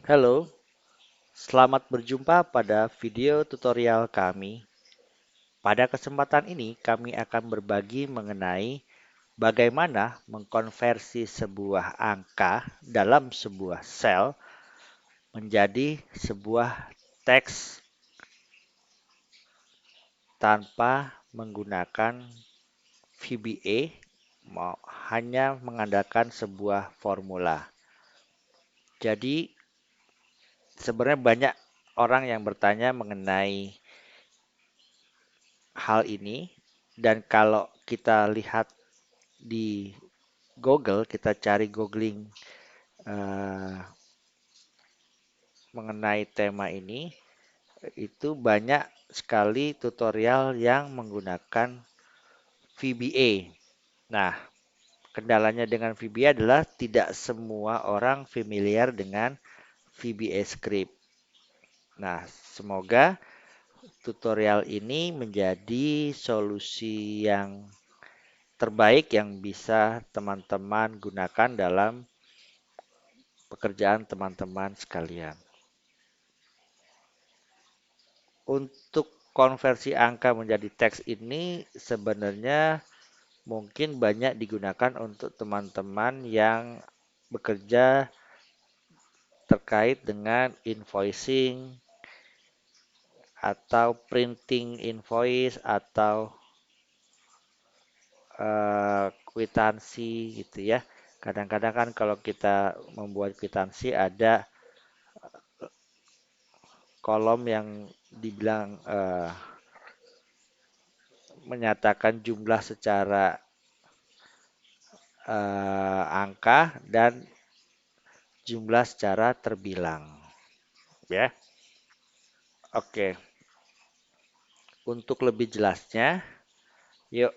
Halo, selamat berjumpa pada video tutorial kami. Pada kesempatan ini, kami akan berbagi mengenai bagaimana mengkonversi sebuah angka dalam sebuah sel menjadi sebuah teks tanpa menggunakan VBA, hanya mengandalkan sebuah formula. Jadi, sebenarnya banyak orang yang bertanya mengenai hal ini, dan kalau kita lihat di Google, kita cari googling eh, mengenai tema ini, itu banyak sekali tutorial yang menggunakan VBA. Nah, kendalanya dengan VBA adalah tidak semua orang familiar dengan VBA script. Nah, semoga tutorial ini menjadi solusi yang terbaik yang bisa teman-teman gunakan dalam pekerjaan teman-teman sekalian. Untuk konversi angka menjadi teks ini sebenarnya mungkin banyak digunakan untuk teman-teman yang bekerja terkait dengan invoicing atau printing invoice atau kwitansi gitu ya. Kadang-kadang kan kalau kita membuat kwitansi ada kolom yang dibilang menyatakan jumlah secara angka dan jumlah secara terbilang ya. Oke, untuk lebih jelasnya, yuk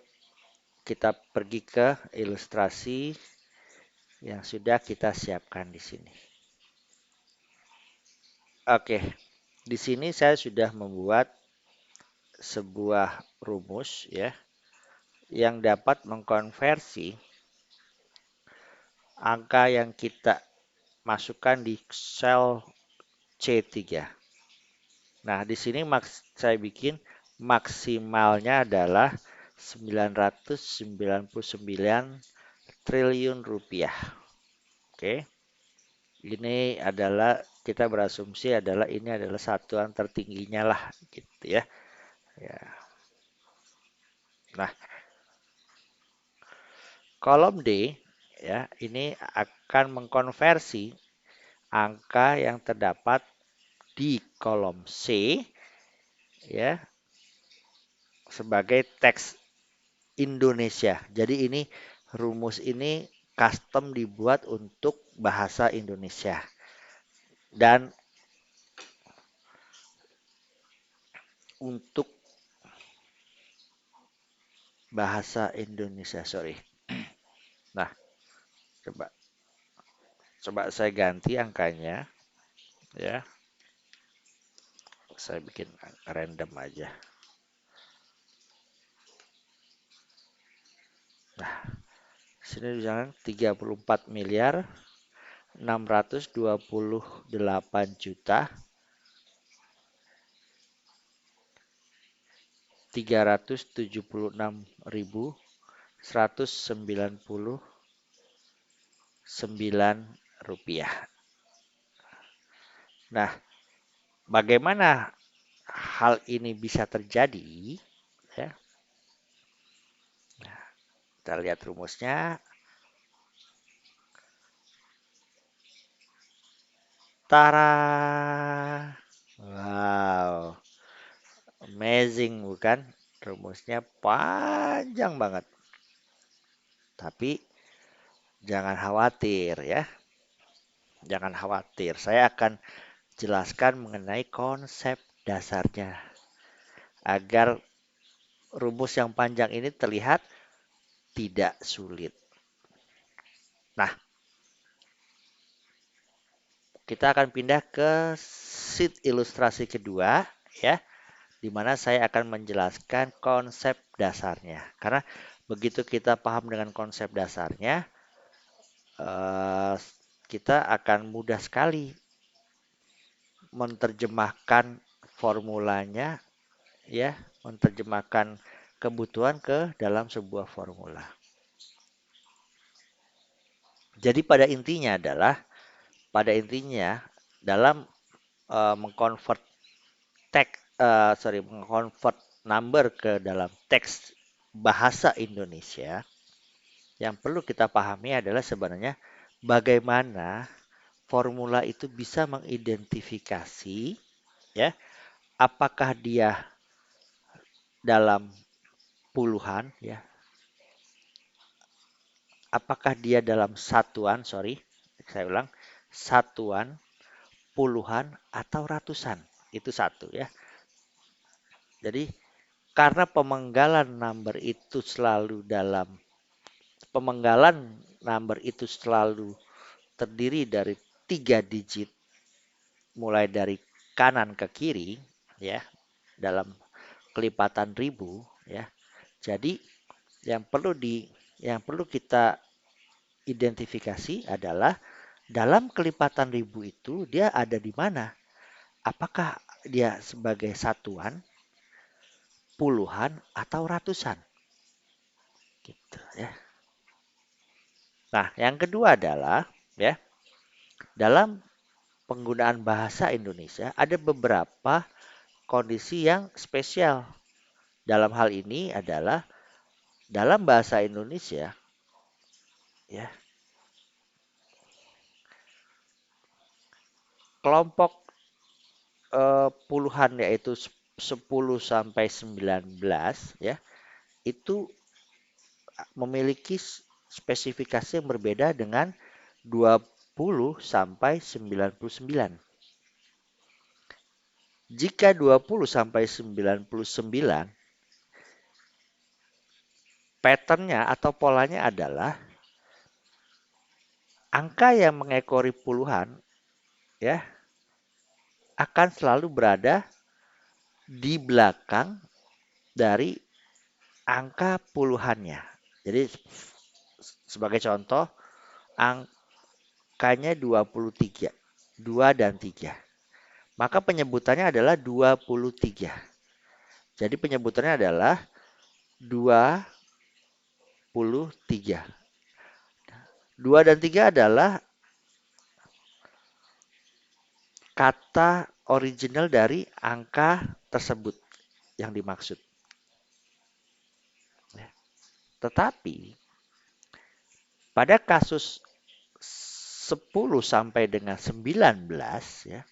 kita pergi ke ilustrasi yang sudah kita siapkan di sini. Oke, di sini saya sudah membuat sebuah rumus ya yang dapat mengkonversi angka yang kita masukkan di sel C3. Nah, di sini saya bikin maksimalnya adalah 999 triliun rupiah. Oke. Ini adalah kita berasumsi adalah ini adalah satuan tertingginya lah gitu ya. Ya. Nah, kolom D ya, ini akan mengkonversi angka yang terdapat di kolom C ya sebagai teks Indonesia. Jadi ini rumus ini custom dibuat untuk bahasa Indonesia. Dan untuk bahasa Indonesia, sorry. Nah, coba coba saya ganti angkanya ya. Saya bikin random aja. Nah, sini misalkan 34 miliar 628 juta 376.199 rupiah. Nah, bagaimana hal ini bisa terjadi? Ya, kita lihat rumusnya. Tara, wow, amazing bukan? Rumusnya panjang banget. Tapi jangan khawatir ya, jangan khawatir. Saya akan jelaskan mengenai konsep dasarnya agar rumus yang panjang ini terlihat tidak sulit. Nah, kita akan pindah ke sheet ilustrasi kedua ya, di mana saya akan menjelaskan konsep dasarnya. Karena begitu kita paham dengan konsep dasarnya, kita akan mudah sekali menerjemahkan formulanya, ya, menerjemahkan kebutuhan ke dalam sebuah formula. Jadi pada intinya dalam mengkonvert mengkonvert number ke dalam teks bahasa Indonesia, yang perlu kita pahami adalah sebenarnya bagaimana formula itu bisa mengidentifikasi, ya, apakah dia dalam puluhan, ya, apakah dia dalam satuan, saya ulang, satuan, puluhan, atau ratusan. Itu satu, ya. Jadi karena pemenggalan number itu selalu terdiri dari 3 digit, mulai dari kanan ke kiri, ya, dalam kelipatan ribu, ya. Jadi yang perlu kita identifikasi adalah dalam kelipatan ribu itu dia ada di mana? Apakah dia sebagai satuan, puluhan, atau ratusan? Gitu, ya. Nah, yang kedua adalah, ya, dalam penggunaan bahasa Indonesia ada beberapa kondisi yang spesial. Dalam hal ini adalah dalam bahasa Indonesia, ya, kelompok puluhan yaitu 10 sampai 19, ya, itu memiliki spesifikasi yang berbeda dengan 20 sampai 99. Jika 20 sampai 99, patternnya atau polanya adalah angka yang mengekori puluhan, ya, akan selalu berada di belakang dari angka puluhannya. Jadi sebagai contoh, angkanya 23, 2 dan 3. Maka penyebutannya adalah 23. Jadi penyebutannya adalah 23. 2 dan 3 adalah kata original dari angka tersebut yang dimaksud. Tetapi pada kasus 10 sampai dengan 19, ya,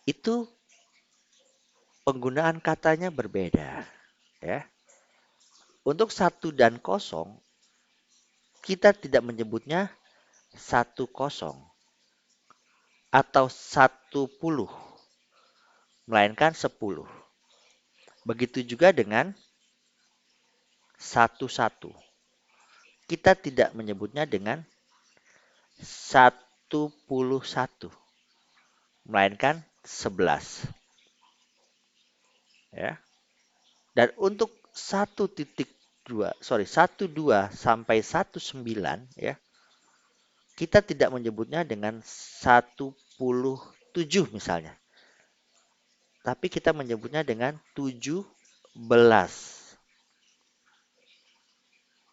itu penggunaan katanya berbeda, ya. Untuk 1 dan 0, kita tidak menyebutnya 10 atau 10, melainkan 10. Begitu juga dengan 11. Kita tidak menyebutnya dengan 11, melainkan 11. Ya. Dan untuk 12 sampai 19, ya, kita tidak menyebutnya dengan 17 misalnya. Tapi kita menyebutnya dengan 17.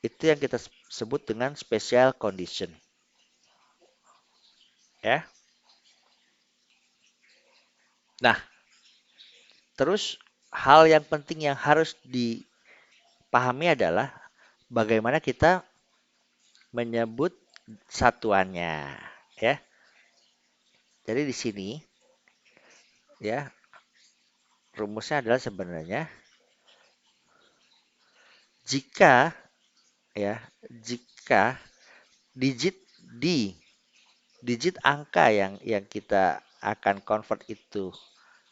Itu yang kita sebut dengan special condition. Ya. Nah, terus hal yang penting yang harus dipahami adalah bagaimana kita menyebut satuannya, ya. Jadi di sini, ya, rumusnya adalah sebenarnya jika, ya, jika digit digit angka yang kita akan convert itu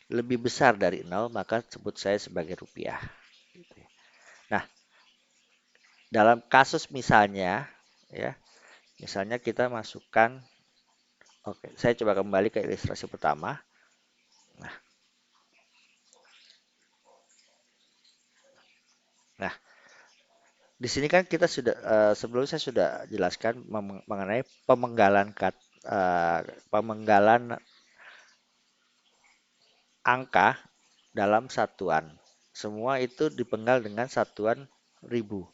lebih besar dari 0, maka sebut saya sebagai rupiah. Nah, dalam kasus misalnya, ya, misalnya kita masukkan, oke, saya coba kembali ke ilustrasi pertama. Nah, di sini kan kita sudah sebelumnya saya sudah jelaskan mengenai pemenggalan angka dalam satuan. Semua itu dipenggal dengan satuan ribu.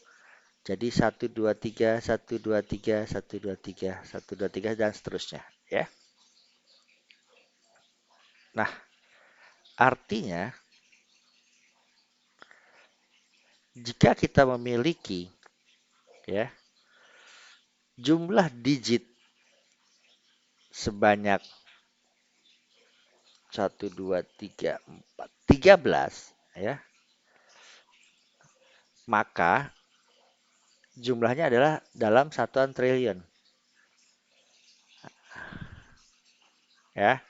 Jadi 123, 123, 123, 123 dan seterusnya, ya. Nah, artinya jika kita memiliki, ya, jumlah digit sebanyak 13, ya, maka jumlahnya adalah dalam satuan triliun, ya.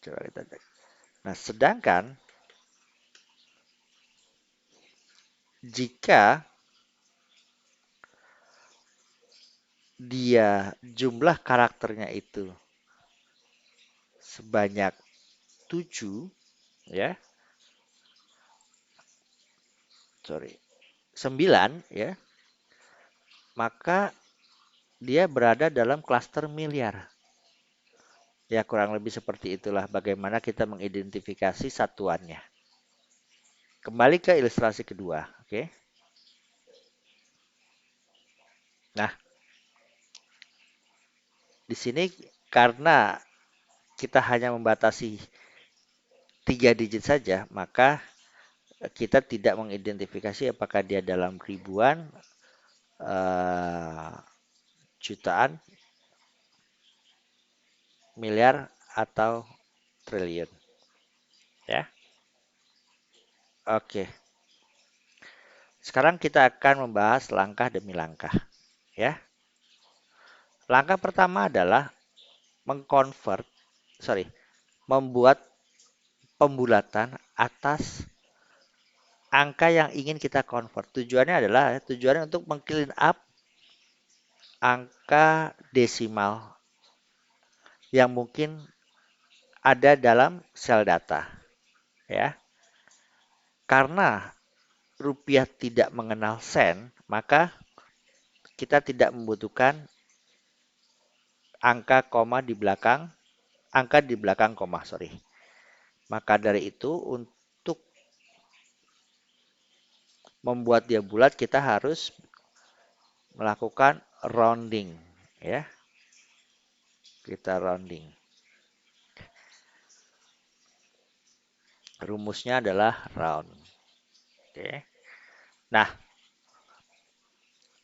Coba kita cek. Nah, sedangkan jika dia jumlah karakternya itu sebanyak 7, ya, sorry, 9, ya, maka dia berada dalam klaster miliar. Ya, kurang lebih seperti itulah bagaimana kita mengidentifikasi satuannya. Kembali ke ilustrasi kedua, oke. Nah, di sini karena kita hanya membatasi 3 digit saja, maka kita tidak mengidentifikasi apakah dia dalam ribuan, eh, jutaan, miliar, atau triliun. Ya, oke. Sekarang kita akan membahas langkah demi langkah. Ya, langkah pertama adalah mengkonvert, sorry, membuat pembulatan atas angka yang ingin kita convert. Tujuannya untuk meng-clean up angka desimal yang mungkin ada dalam sel data, ya. Karena rupiah tidak mengenal sen, maka kita tidak membutuhkan angka di belakang koma, sorry. Maka dari itu untuk membuat dia bulat kita harus melakukan rounding, ya. Kita rounding. Rumusnya adalah round. Oke. Nah,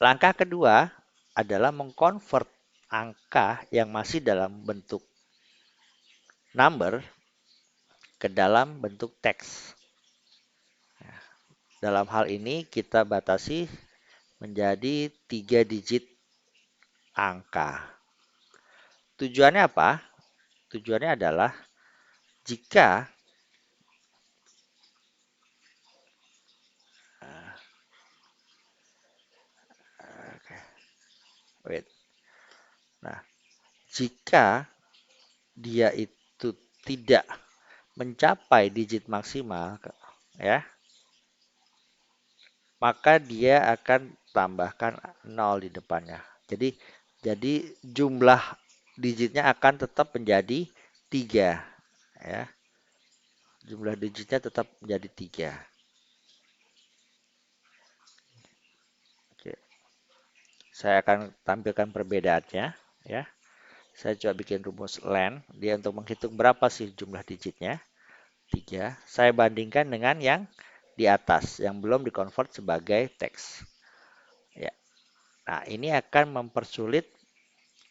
langkah kedua adalah mengkonvert angka yang masih dalam bentuk number ke dalam bentuk teks. Dalam hal ini kita batasi menjadi 3 digit angka. Tujuannya apa? Tujuannya adalah jika wait. Nah, jika dia itu tidak mencapai digit maksimal, ya, maka dia akan tambahkan 0 di depannya. Jadi jumlah digitnya akan tetap menjadi 3, ya. Jumlah digitnya tetap menjadi 3. Oke. Saya akan tampilkan perbedaannya, ya. Saya coba bikin rumus len, dia untuk menghitung berapa sih jumlah digitnya. 3. Saya bandingkan dengan yang di atas yang belum dikonvert sebagai teks. Ya. Nah, ini akan mempersulit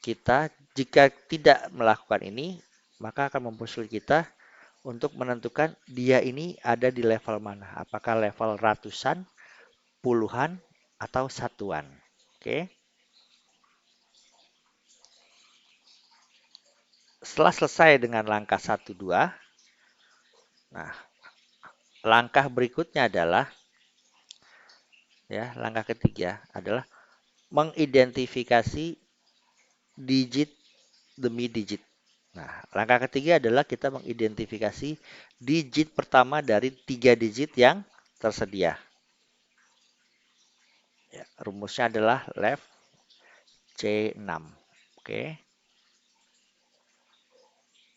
kita jika tidak melakukan ini, maka akan mempersulit kita untuk menentukan dia ini ada di level mana. Apakah level ratusan, puluhan, atau satuan. Oke. Setelah selesai dengan langkah 1, 2, nah, langkah berikutnya adalah, ya, langkah ketiga adalah mengidentifikasi digit demi digit. Nah, langkah ketiga adalah kita mengidentifikasi digit pertama dari 3 digit yang tersedia. Ya, rumusnya adalah left C6. Oke.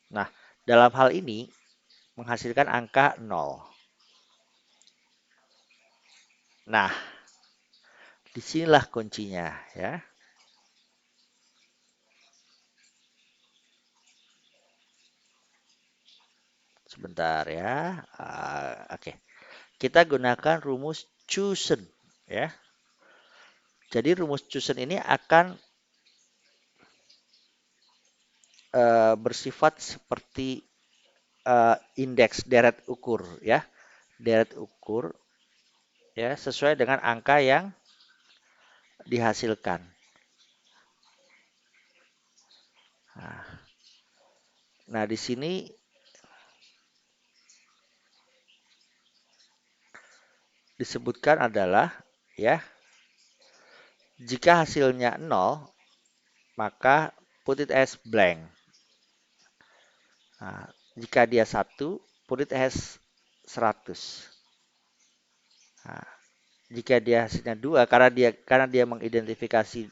Nah, dalam hal ini menghasilkan angka 0. Nah, disinilah kuncinya ya. Sebentar ya. Oke. Kita gunakan rumus Chosen ya. Jadi rumus Chosen ini akan bersifat seperti indeks deret ukur ya. Deret ukur ya sesuai dengan angka yang dihasilkan. Nah, di sini disebutkan adalah ya, jika hasilnya 0, maka put it as blank. Nah, jika dia 1, put it as 100. Nah, jika dia hasilnya 2, karena dia mengidentifikasi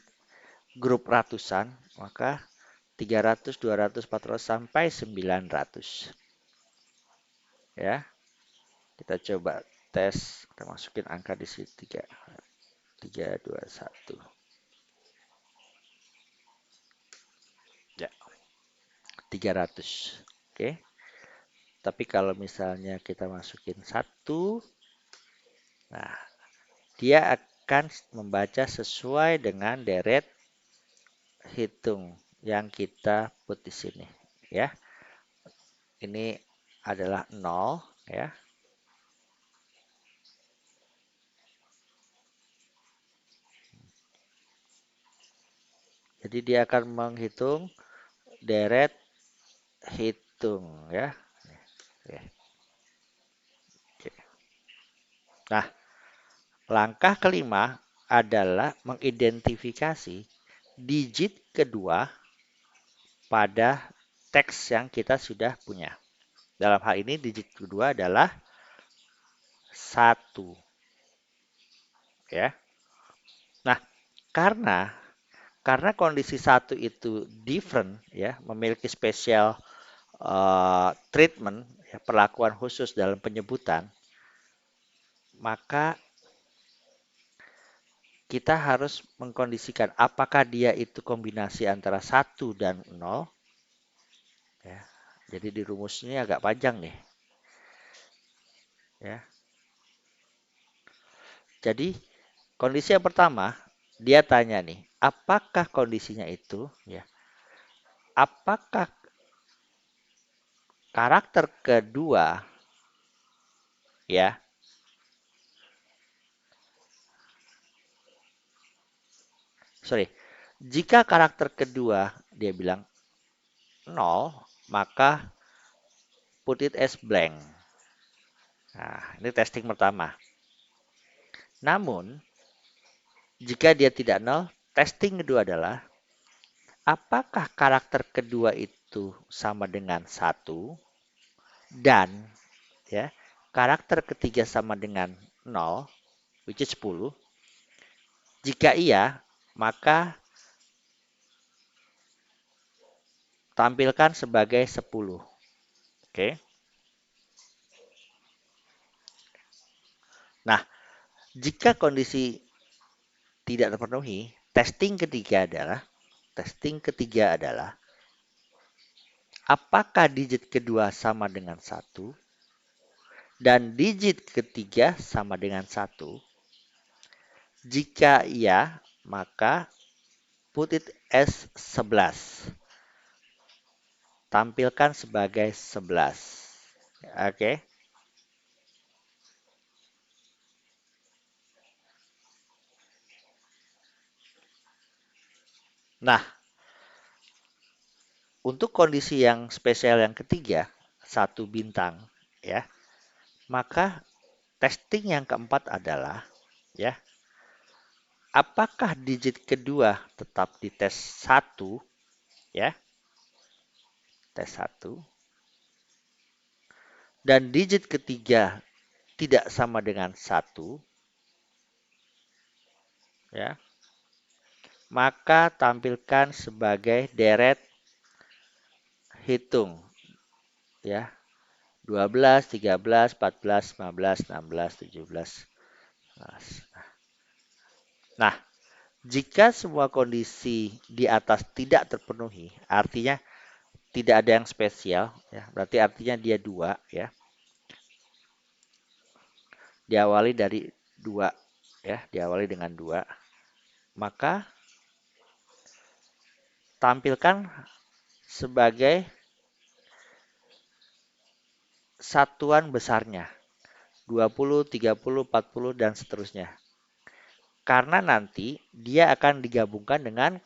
grup ratusan, maka 300, 200, 400 sampai 900. Ya, kita coba tes, kita masukin angka di sini 3, 3, 2, 1. Ya, 300. Oke. Tapi kalau misalnya kita masukin 1, nah, dia akan membaca sesuai dengan deret hitung yang kita put di sini ya. Ini adalah 0 ya. Jadi dia akan menghitung deret hitung ya. Oke. Nah, langkah kelima adalah mengidentifikasi digit kedua pada teks yang kita sudah punya. Dalam hal ini digit kedua adalah 1 ya. Nah, karena kondisi 1 itu different ya, memiliki spesial treatment ya, perlakuan khusus dalam penyebutan, maka kita harus mengkondisikan apakah dia itu kombinasi antara 1 dan 0 ya. Jadi di rumus ini agak panjang nih ya. Jadi kondisi yang pertama, dia tanya nih, apakah kondisinya itu ya? Apakah karakter kedua ya? Sorry. Jika karakter kedua dia bilang 0, maka put it as blank. Nah, ini testing pertama. Namun, jika dia tidak 0, testing kedua adalah apakah karakter kedua itu sama dengan 1 dan ya, karakter ketiga sama dengan 0, which is 10. Jika iya, maka tampilkan sebagai 10. Oke. Nah, jika kondisi tidak terpenuhi, testing ketiga adalah apakah digit kedua sama dengan 1 dan digit ketiga sama dengan 1. Jika iya, maka put it as 11. Tampilkan sebagai 11. Oke. Nah, untuk kondisi yang spesial yang ketiga, 1 bintang ya, maka testing yang keempat adalah ya, apakah digit kedua tetap di tes 1 ya, tes 1 dan digit ketiga tidak sama dengan 1 ya, maka tampilkan sebagai deret hitung ya, 12, 13, 14, 15, 16, 17. Nah, jika semua kondisi di atas tidak terpenuhi, artinya tidak ada yang spesial, ya, berarti artinya dia dua, ya, diawali dari dua, ya, diawali dengan dua, maka tampilkan sebagai satuan besarnya, 20, 30, 40, dan seterusnya. Karena nanti dia akan digabungkan dengan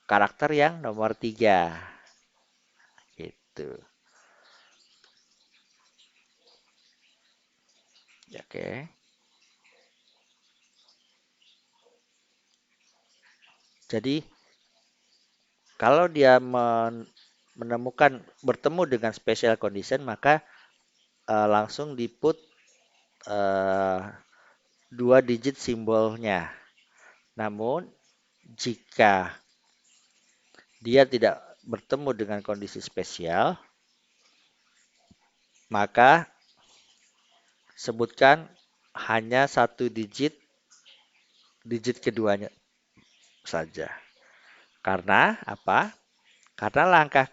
karakter yang nomor 3. Gitu. Oke. Jadi kalau dia menemukan bertemu dengan special condition, maka langsung di-put uh, 2 digit simbolnya. Namun jika dia tidak bertemu dengan kondisi spesial, maka sebutkan hanya 1 digit, digit keduanya saja. Karena apa? Karena langkah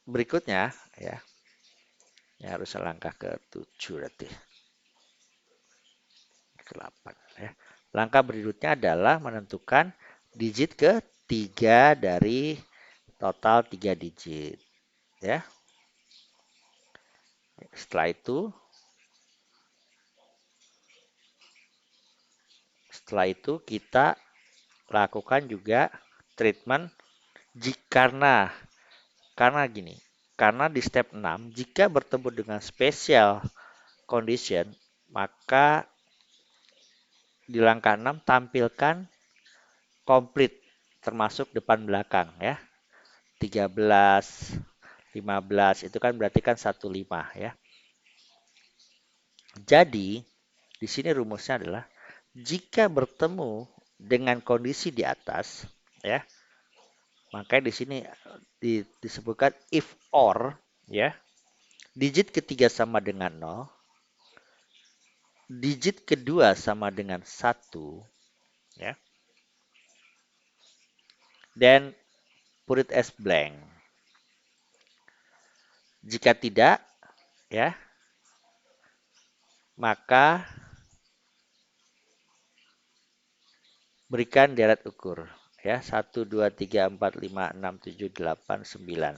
berikutnya, ya, ini harus langkah ke-7 berarti. Ke-8, ya. Langkah berikutnya adalah menentukan digit ketiga dari total 3 digit, ya. Setelah itu kita lakukan juga treatment karena gini. Karena di step 6 jika bertemu dengan special condition, maka di langkah 6 tampilkan komplit termasuk depan belakang, ya. 13, 15 itu kan berarti kan 15, ya. Jadi di sini rumusnya adalah jika bertemu dengan kondisi di atas, ya, maka di sini disebutkan if or, ya, digit ketiga sama dengan 0, digit kedua sama dengan 1, ya, dan put it as blank. Jika tidak, ya, maka berikan deret ukur, ya, 1, 2, 3, 4, 5, 6, 7, 8, 9.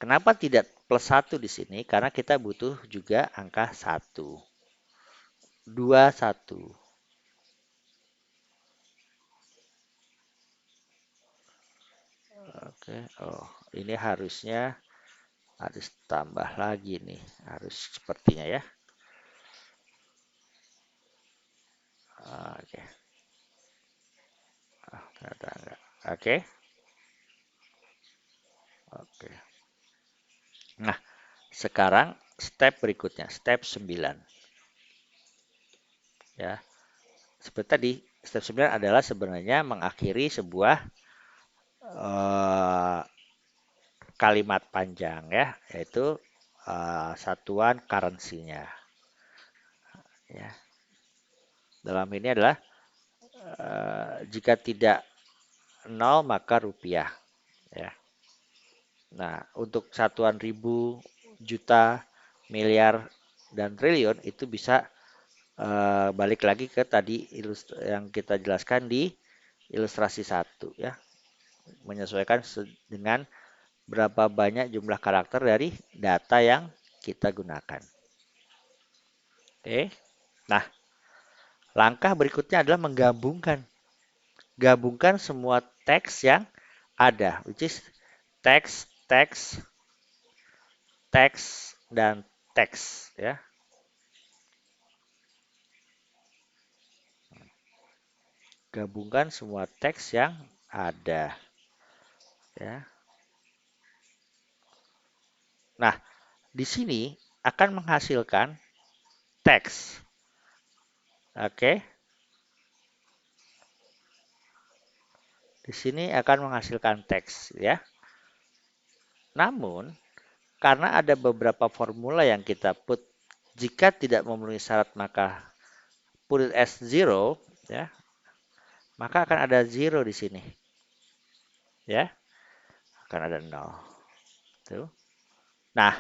Kenapa tidak plus 1 di sini? Karena kita butuh juga angka 1. 2, 1. Oke, oh, ini harus tambah lagi nih, harus sepertinya, ya. Oke, ternyata enggak. Oke, oke. Nah, sekarang step berikutnya, step 9. Ya, seperti tadi, step 9 adalah sebenarnya mengakhiri sebuah eh, kalimat panjang, ya, yaitu satuan currency-nya. Ya, dalam ini adalah jika tidak 0 maka rupiah, ya. Nah, untuk satuan ribu, juta, miliar, dan triliun itu bisa balik lagi ke tadi yang kita jelaskan di ilustrasi 1, ya. Menyesuaikan dengan berapa banyak jumlah karakter dari data yang kita gunakan. Oke. Nah, langkah berikutnya adalah gabungkan semua teks yang ada, which is teks, teks, teks, dan teks, ya. Gabungkan semua teks yang ada, ya. Nah, di sini akan menghasilkan teks. Oke. Di sini akan menghasilkan teks, ya. Namun karena ada beberapa formula yang kita put, jika tidak memenuhi syarat maka put it as zero, ya, maka akan ada zero di sini, ya, akan ada nol. Tuh. Nah,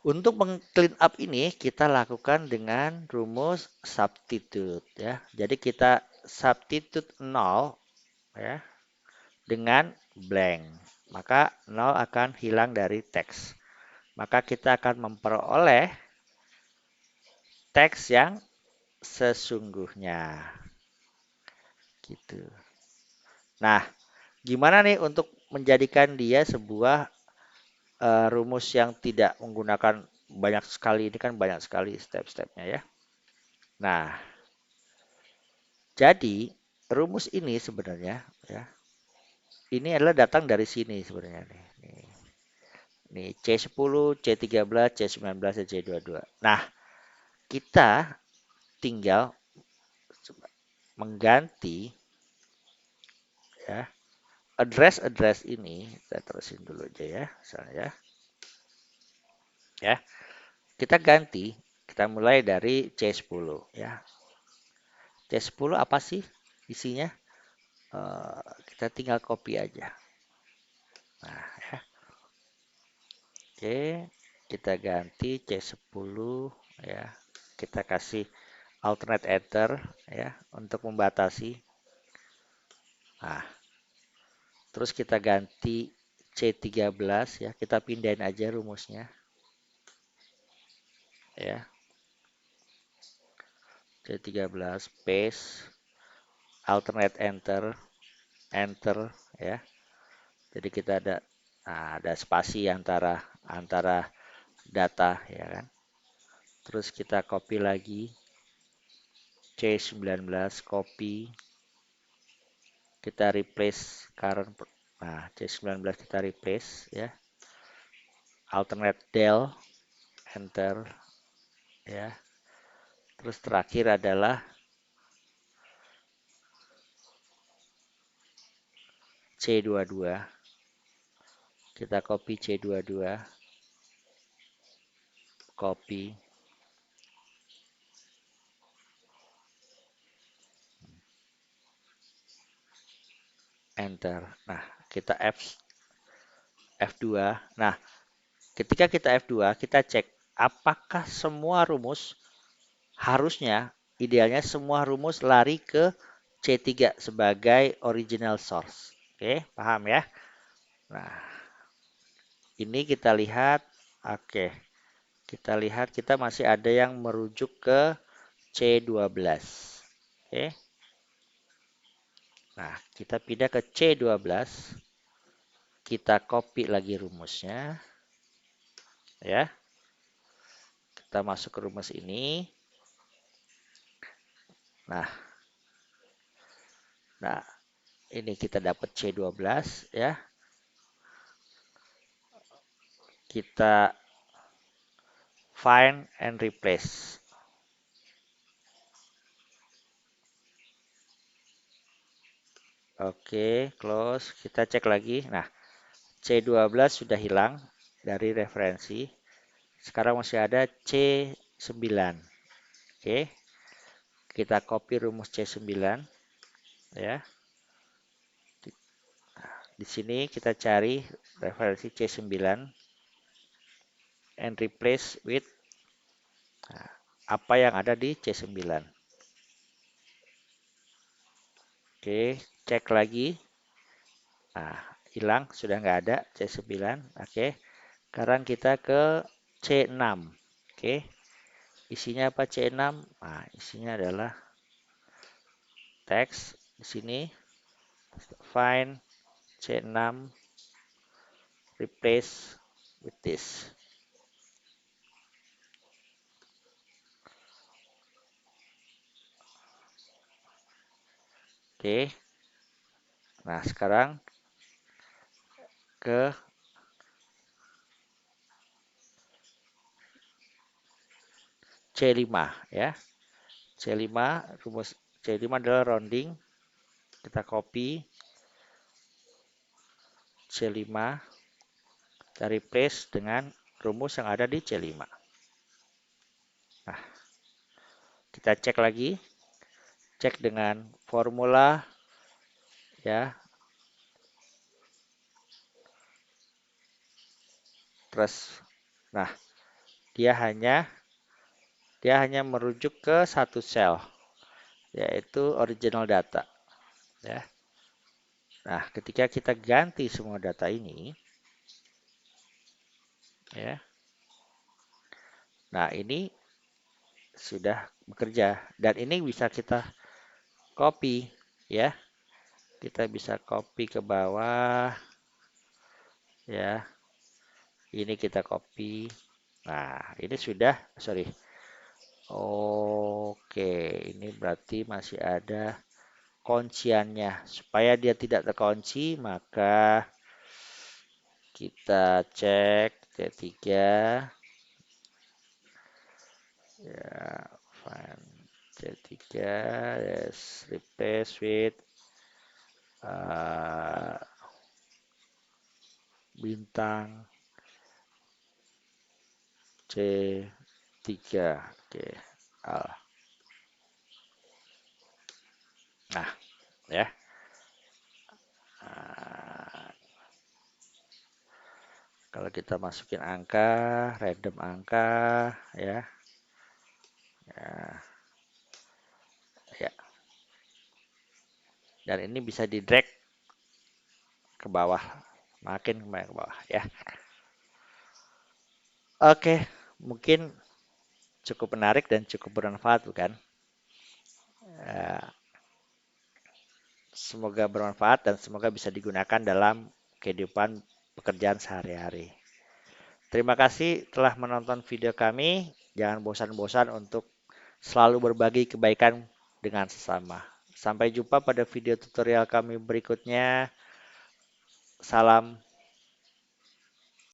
untuk meng-clean up ini kita lakukan dengan rumus substitute, ya. Jadi kita substitute 0, ya, dengan blank. Maka 0 akan hilang dari teks. Maka kita akan memperoleh teks yang sesungguhnya. Gitu. Nah, gimana nih untuk menjadikan dia sebuah rumus yang tidak menggunakan banyak sekali, ini kan banyak sekali step-stepnya ya. Nah, jadi rumus ini sebenarnya ya, ini adalah datang dari sini sebenarnya nih. Nih C10, C13, C19, dan C22. Nah, kita tinggal mengganti ya address ini, kita terusin dulu aja ya, misalnya ya. Ya, kita ganti, kita mulai dari C10 ya. C10 apa sih isinya? Kita tinggal copy aja. Nah, ya. Oke, kita ganti C10 ya. Kita kasih alternate enter ya untuk membatasi. Nah, terus kita ganti C13 ya, kita pindahin aja rumusnya ya. C13 paste alternate enter enter ya. Jadi kita ada ada spasi antara antara data ya kan. Terus kita copy lagi C19 copy, kita replace current, nah C19 kita replace ya, alternate del enter ya. Terus terakhir adalah C22, kita copy C22 copy enter. Nah, kita F2. Nah, ketika kita F2, kita cek apakah semua rumus, harusnya idealnya semua rumus lari ke C3 sebagai original source. Oke, paham ya? Nah, ini kita lihat. Oke, kita lihat kita masih ada yang merujuk ke C12. Oke. Nah, kita pindah ke C12. Kita copy lagi rumusnya. Ya. Kita masuk ke rumus ini. Nah, nah ini kita dapat C12 ya. Kita find and replace. Oke, close. Kita cek lagi. Nah, C12 sudah hilang dari referensi. Sekarang masih ada C9. Oke. Kita copy rumus C9 ya. Di sini kita cari referensi C9 and replace with apa yang ada di C9. Oke, cek lagi. Nah, hilang, sudah nggak ada C9. Oke, sekarang kita ke C6. Oke, isinya apa C6? Nah, isinya adalah teks. Di sini find C6 replace with this. Oke, nah sekarang ke C5 ya. C5, rumus C5 adalah rounding. Kita copy C5 Kita replace dengan rumus yang ada di C5. Nah, kita cek lagi, cek dengan formula ya, terus. Nah, dia hanya merujuk ke satu sel, yaitu original data ya. Nah, ketika kita ganti semua data ini ya. Nah, ini sudah bekerja dan ini bisa kita copy ya. Kita bisa copy ke bawah ya. Ini kita copy. Nah, ini sudah, sorry. Oke, ini berarti masih ada kunciannya. Supaya dia tidak terkunci, maka kita cek C3 ya, find C3 yes, replace with uh, bintang C3. Oke. Ah, nah, ya. Nah, kalau kita masukin angka, random angka, ya, ya, ya. Dan ini bisa di drag ke bawah, makin ke bawah, ya. Oke, mungkin cukup menarik dan cukup bermanfaat, bukan? Ya, semoga bermanfaat dan semoga bisa digunakan dalam kehidupan pekerjaan sehari-hari. Terima kasih telah menonton video kami. Jangan bosan-bosan untuk selalu berbagi kebaikan dengan sesama. Sampai jumpa pada video tutorial kami berikutnya. Salam